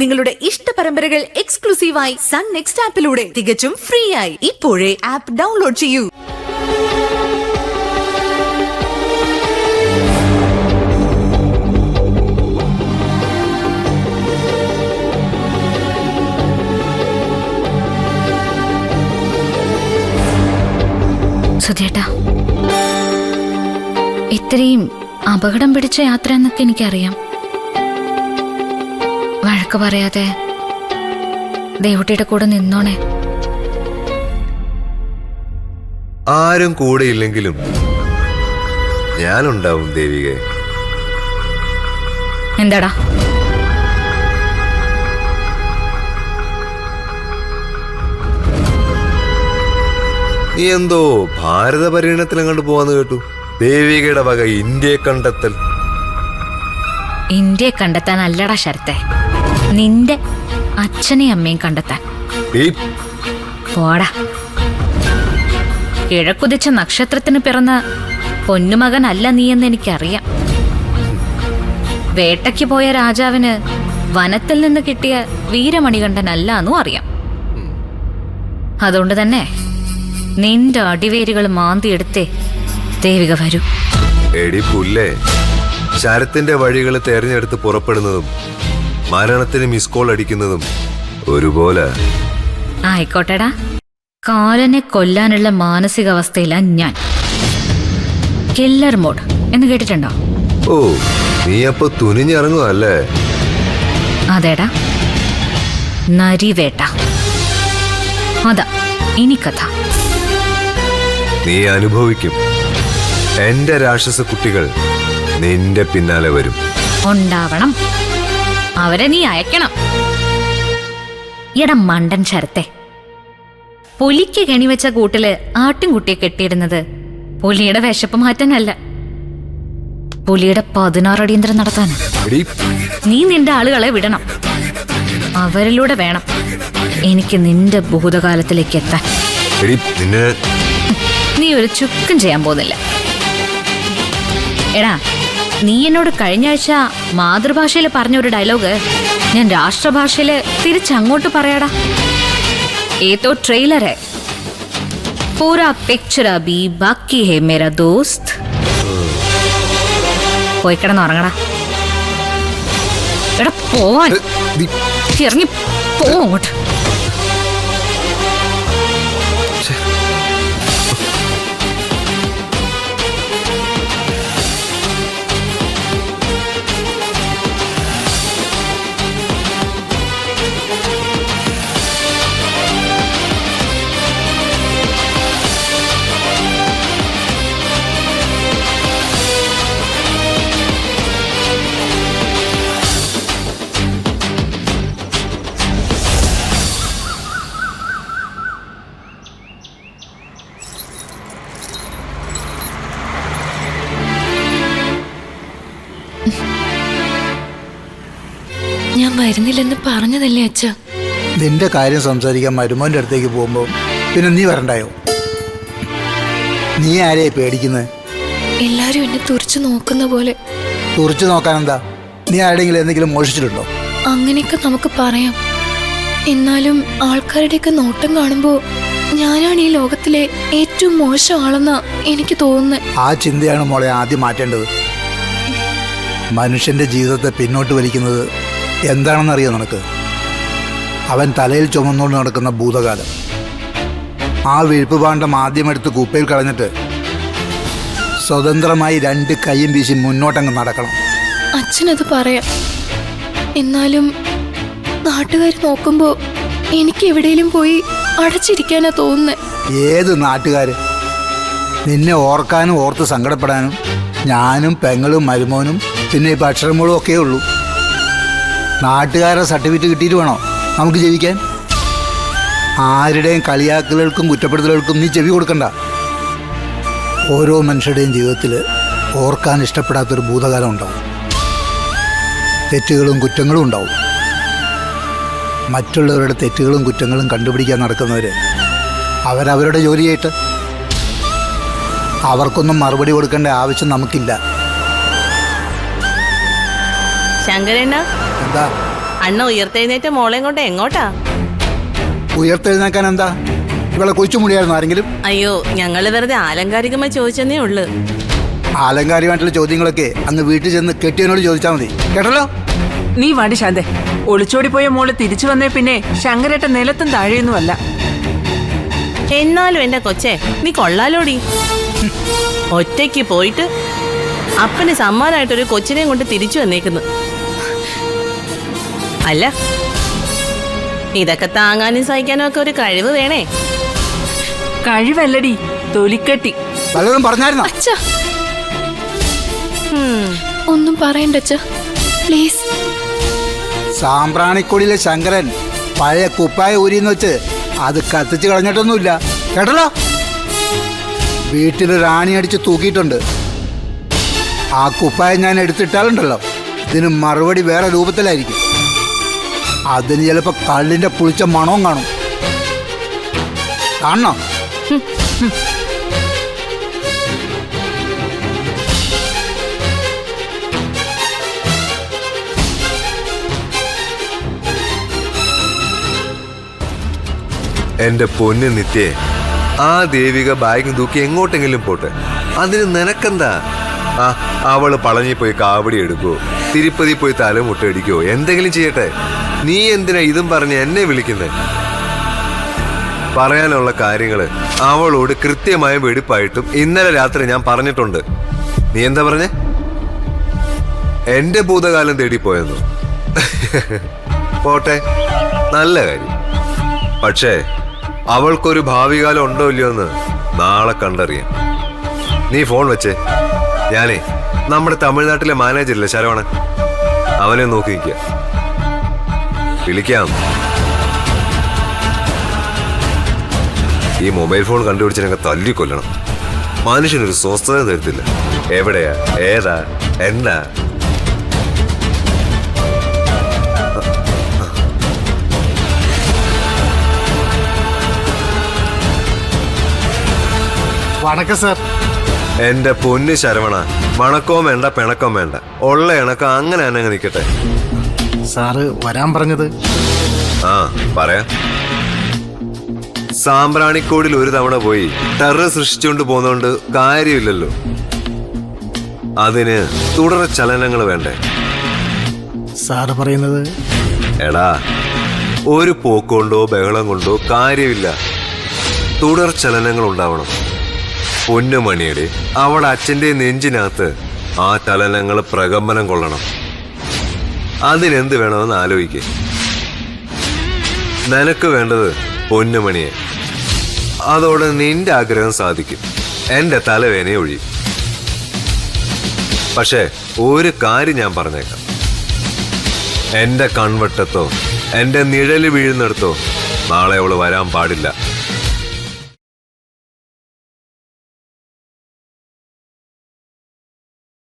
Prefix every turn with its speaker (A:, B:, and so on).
A: നിങ്ങളുടെ ഇഷ്ട പരമ്പരകൾ എക്സ്ക്ലൂസീവായി സൺ നെക്സ്റ്റ് ആപ്പിലൂടെ തികച്ചും ഫ്രീ ആയി. ഇപ്പോഴേ ആപ്പ് ഡൗൺലോഡ് ചെയ്യൂ.
B: സുധേട്ടാ, ഇത്രയും അപകടം പിടിച്ച യാത്ര എന്നൊക്കെ എനിക്കറിയാം. വഴക്ക് പറയാതെ ദേവുട്ടിയുടെ കൂടെ നിന്നോണേ.
C: ആരും കൂടെ ഇല്ലെങ്കിലും ഞാനുണ്ടാവും ദേവികെ.
B: എന്താടാ?
C: നീ എന്തോ ഭാരത പര്യടനത്തിലങ്ങോട്ട് പോവാന്ന് കേട്ടു. ദേവികയുടെ വക ഇന്ത്യയെ കണ്ടെത്തൽ.
B: ഇന്ത്യയെ കണ്ടെത്താൻ അല്ലടാ ശരത്തെ, നിന്റെ അച്ഛനെയും അമ്മയും കണ്ടെത്താൻ. പോടാ. കിഴക്കുതിച്ച നക്ഷത്രത്തിന് പിറന്ന പൊന്നുമകനല്ല നീയെന്ന് എനിക്കറിയാം. വേട്ടയ്ക്ക് പോയ രാജാവിന് വനത്തിൽ നിന്ന് കിട്ടിയ വീരമണികണ്ഠനല്ല എന്നും അറിയാം. അതുകൊണ്ട് തന്നെ നിന്റെ അടിവേരുകൾ മാന്തിയെടുത്തേ ദേവിക വരൂ.
C: എടി പുല്ലേ, ശരത്തിന്റെ വഴികൾ തെരഞ്ഞെടുത്ത് പുറപ്പെടുന്നതും മരണത്തിന് മിസ് കോൾ അടിക്കുന്നതും ഒരുപോലെ.
B: ആയിക്കോട്ടെടാ, കാലനെ കൊല്ലാനുള്ള മാനസികാവസ്ഥയിലാ ഞാൻ. കില്ലർ മോഡ് എന്ന് കേട്ടിട്ടുണ്ടോ?
C: ഓ, നീ അപ്പൊ തുനിഞ്ഞിറങ്ങുവല്ലേ?
B: അതേടാ, നരിവേട്ട. അതാ ഇനി കഥ.
C: നീ അനുഭവിക്കും. എന്റെ രാക്ഷസ കുട്ടികൾ നിന്റെ പിന്നാലെ വരും.
B: ഉണ്ടാവണം. അവരെ നീ അയക്കണം. എടാ മണ്ടൻ ശരത്തെ, പുലിക്ക് കെണിവെച്ച കൂട്ടില് ആട്ടിൻകുട്ടിയെ കെട്ടിയിടുന്നത് പുലിയുടെ വിശപ്പ് മാറ്റാനല്ല, പുലിയുടെ 16 അടിയന്തരം നടത്താന്. നീ നിന്റെ ആളുകളെ വിടണം. അവരിലൂടെ വേണം എനിക്ക് നിന്റെ ഭൂതകാലത്തിലേക്ക് എത്താൻ. നീ ഒരു ചുക്കും ചെയ്യാൻ പോകുന്നില്ല. എടാ, നീ എന്നോട് കഴിഞ്ഞ ആഴ്ച മാതൃഭാഷയിൽ പറഞ്ഞ ഒരു ഡയലോഗ് ഞാൻ രാഷ്ട്രഭാഷയില് തിരിച്ചങ്ങോട്ട് പറയാടാ. ഏതോ ട്രെയിലർ ഹൈ, പൂരാ പിക്ചർ അബി ബാക്കി ഹേ മേരാ ദോസ്ത്. പോയി കിടന്നുറങ്ങടാ. എടാ പോവാൻ, ഇറങ്ങി പോങ്ങോട്ട്.
D: ഞാൻ വരുന്നില്ലെന്ന് പറഞ്ഞതല്ലേ അച്ഛ.
E: നിന്റെ കാര്യം സംസാരിക്കാൻ മരുമോന്റെ അടുത്തേക്ക് പോകുമ്പോ പിന്നെ നീ വരണ്ടായോ? നീ ആരെയാ പേടിക്കുന്നത്?
D: എല്ലാരും എന്നെ തുറച്ചു നോക്കുന്ന പോലെ.
E: തുറച്ചു നോക്കാനെന്താ? നീ ആരുടെങ്കിലും എന്തെങ്കിലും മോഷിച്ചിട്ടുണ്ടോ?
D: അങ്ങനെയൊക്കെ നമുക്ക് പറയാം. എന്നാലും ആൾക്കാരുടെയൊക്കെ നോട്ടം കാണുമ്പോ ഞാനാണ് ഈ ലോകത്തിലെ ഏറ്റവും മോശം ആളെന്നാ എനിക്ക് തോന്നുന്നത്.
E: ആ ചിന്തയാണ് മോളെ ആദ്യം മാറ്റേണ്ടത്. മനുഷ്യന്റെ ജീവിതത്തെ പിന്നോട്ട് വലിക്കുന്നത് എന്താണെന്നറിയോ നിനക്ക്? അവൻ തലയിൽ ചുമന്നുകൊണ്ട് നടക്കുന്ന ഭൂതകാലം. ആ വിഴുപ്പുപാണ്ഡം ആദ്യമെടുത്ത് കുപ്പയിൽ കളഞ്ഞിട്ട് സ്വതന്ത്രമായി 2 കൈയും വീശി മുന്നോട്ടങ്ങ് നടക്കണം.
D: അച്ഛനത് പറയാം. എന്നാലും നാട്ടുകാർ നോക്കുമ്പോ എനിക്ക് എവിടെയെങ്കിലും പോയി അടച്ചിരിക്കാനാ തോന്നുന്നത്.
E: ഏത് നാട്ടുകാര്? നിന്നെ ഓർക്കാനും ഓർത്ത് സങ്കടപ്പെടാനും ഞാനും പെങ്ങളും മരുമോനും പിന്നെ ഇപ്പം അക്ഷരമോളും ഒക്കെ ഉള്ളൂ. നാട്ടുകാരുടെ സർട്ടിഫിക്കറ്റ് കിട്ടിയിട്ട് വേണോ നമുക്ക് ജീവിക്കാൻ? ആരുടെയും കളിയാക്കലുകൾക്കും കുറ്റപ്പെടുത്തലുകൾക്കും നീ ചെവി കൊടുക്കണ്ട. ഓരോ മനുഷ്യരുടെയും ജീവിതത്തിൽ ഓർക്കാൻ ഇഷ്ടപ്പെടാത്തൊരു ഭൂതകാലം ഉണ്ടാവും. തെറ്റുകളും കുറ്റങ്ങളും ഉണ്ടാവും. മറ്റുള്ളവരുടെ തെറ്റുകളും കുറ്റങ്ങളും കണ്ടുപിടിക്കാൻ നടക്കുന്നവർ അവരവരുടെ ജോലിയായിട്ട് അവർക്കൊന്നും മറുപടി കൊടുക്കേണ്ട ആവശ്യം നമുക്കില്ല.
F: ശങ്കരണ്ണ,
E: എന്താ
F: അണ്ണ ഉയർത്തെഴുന്നേറ്റ മോളെയും കൊണ്ട് എങ്ങോട്ടാ?
E: ഉയർത്തെഴുന്നേക്കാൻ എന്താ? ഇവളെ കൊച്ചു മുടിയായിരുന്നു ആരെങ്കിലും?
F: അയ്യോ, ഞങ്ങള് വെറുതെ ആലങ്കാരികമായി ചോദിച്ചെന്നേ ഉള്ളു.
E: ആലങ്കാരികമായിട്ടുള്ള ചോദ്യങ്ങളൊക്കെ അങ്ങ് വീട്ടിൽ ചെന്ന് കെട്ടിയനോട് ചോദിച്ചാൽ മതി, കേട്ടല്ലോ?
G: നീ വാടി ശാന്തേ. ഒളിച്ചോടിപ്പോയ മോള് തിരിച്ചു വന്നേ പിന്നെ ശങ്കരേട്ട നിലത്തും താഴെയൊന്നുമല്ല.
F: എന്നാലും എന്റെ കൊച്ചേ, നീ കൊള്ളാലോടി. ഒറ്റയ്ക്ക് പോയിട്ട് അപ്പന് സമ്മാനമായിട്ടൊരു കൊച്ചിനെയും കൊണ്ട് തിരിച്ചു വന്നേക്കുന്നു. അല്ല, ഇതൊക്കെ താങ്ങാനും സഹിക്കാനും ഒക്കെ ഒരു കഴിവ് വേണേ.
G: കഴിവല്ലടി, തൊലിക്കെട്ടി.
E: വല്ലതും പറഞ്ഞായിരുന്നോ?
D: അച്ഛാ, ഒന്നും പറയണ്ട അച്ഛാ, പ്ലീസ്.
E: സാമ്പ്രാണിക്കൊടിയിലെ ശങ്കരൻ പഴയ കുപ്പായ ഊരിന്ന് വെച്ച് അത് കത്തിച്ച് കളഞ്ഞിട്ടൊന്നുമില്ല, കേട്ടല്ലോ? വീട്ടിൽ റാണി അടിച്ച് തൂക്കിയിട്ടുണ്ട്. ആ കുപ്പായം ഞാൻ എടുത്തിട്ടാലുണ്ടല്ലോ, ഇതിന് മറുപടി വേറെ രൂപത്തിലായിരിക്കും. അതിന് ചിലപ്പോ കള്ളിന്റെ പുളിച്ച മണവും കാണും. കാണണോ?
C: എന്റെ പൊന്ന് നിത്യേ, ആ ദേവിക ബാഗും തൂക്കി എങ്ങോട്ടെങ്കിലും പോട്ടെ, അതിന് നിനക്കെന്താ? ആ, അവള് പളഞ്ഞി പോയി കാവടി എടുക്കോ, തിരുപ്പതി പോയി തലമുട്ടടിക്കോ, എന്തെങ്കിലും ചെയ്യട്ടെ. നീ എന്തിനാ ഇതും പറഞ്ഞ് എന്നെ വിളിക്കുന്നേ? പറയാനുള്ള കാര്യങ്ങള് അവളോട് കൃത്യമായും വെടിപ്പായിട്ടും ഇന്നലെ രാത്രി ഞാൻ പറഞ്ഞിട്ടുണ്ട്. നീ എന്താ പറഞ്ഞേ? എന്റെ ഭൂതകാലം തേടിപ്പോയെന്നു. പോട്ടെ, നല്ല കാര്യം. പക്ഷേ അവൾക്കൊരു ഭാവികാലം ഉണ്ടോ ഇല്ലയോ എന്ന് നാളെ കണ്ടറിയാം. നീ ഫോൺ വെച്ചേ. ഞാനേ നമ്മുടെ തമിഴ്നാട്ടിലെ മാനേജറില്ലേ ശരവണൻ, അവനെ നോക്കി നിൽക്കുക. വിളിക്കാം. ഈ മൊബൈൽ ഫോൺ കണ്ടുപിടിച്ചതിനൊക്കെ തല്ലിക്കൊല്ലണം. മനുഷ്യനൊരു സ്വസ്ഥത തരത്തില്ല. എവിടെയാ, ഏതാ, എന്നാ?
H: വണക്കം സാർ.
C: എന്റെ പൊന്ന് ശരവണ, മണക്കവും വേണ്ട പിണക്കവും വേണ്ട, ഉള്ള ഇണക്കം അങ്ങനെ തന്നെ നിൽക്കട്ടെ.
H: സാറ് വരാൻ പറഞ്ഞത്?
C: ആ, പറയാം. സാമ്പ്രാണിക്കോടിൽ ഒരു തവണ പോയി ടെറർ സൃഷ്ടിച്ചുകൊണ്ട് പോകുന്നോണ്ട് കാര്യമില്ലല്ലോ. അതിന് തുടർ ചലനങ്ങൾ വേണ്ടേ?
H: സാറ് പറയുന്നത്?
C: എടാ, ഒരു പോക്കൊണ്ടോ ബഹളം കൊണ്ടോ കാര്യമില്ല, തുടർ ചലനങ്ങൾ ഉണ്ടാവണം. പൊന്നുമണിയുടെ അവളുടെ അച്ഛൻ്റെ നെഞ്ചിനകത്ത് ആ ചലനങ്ങൾ പ്രകമ്പനം കൊള്ളണം. അതിനെന്ത് വേണമെന്ന് ആലോചിക്കുക. നിനക്ക് വേണ്ടത് പൊന്നുമണിയെ. അതോടെ നിന്റെ ആഗ്രഹം സാധിക്കും, എന്റെ തലവേനയെ ഒഴിയും. പക്ഷേ ഒരു കാര്യം ഞാൻ പറഞ്ഞേക്കാം, എന്റെ കൺവട്ടത്തോ എന്റെ നിഴല് വീഴുന്നിടത്തോ നാളെ അവള് വരാൻ പാടില്ല.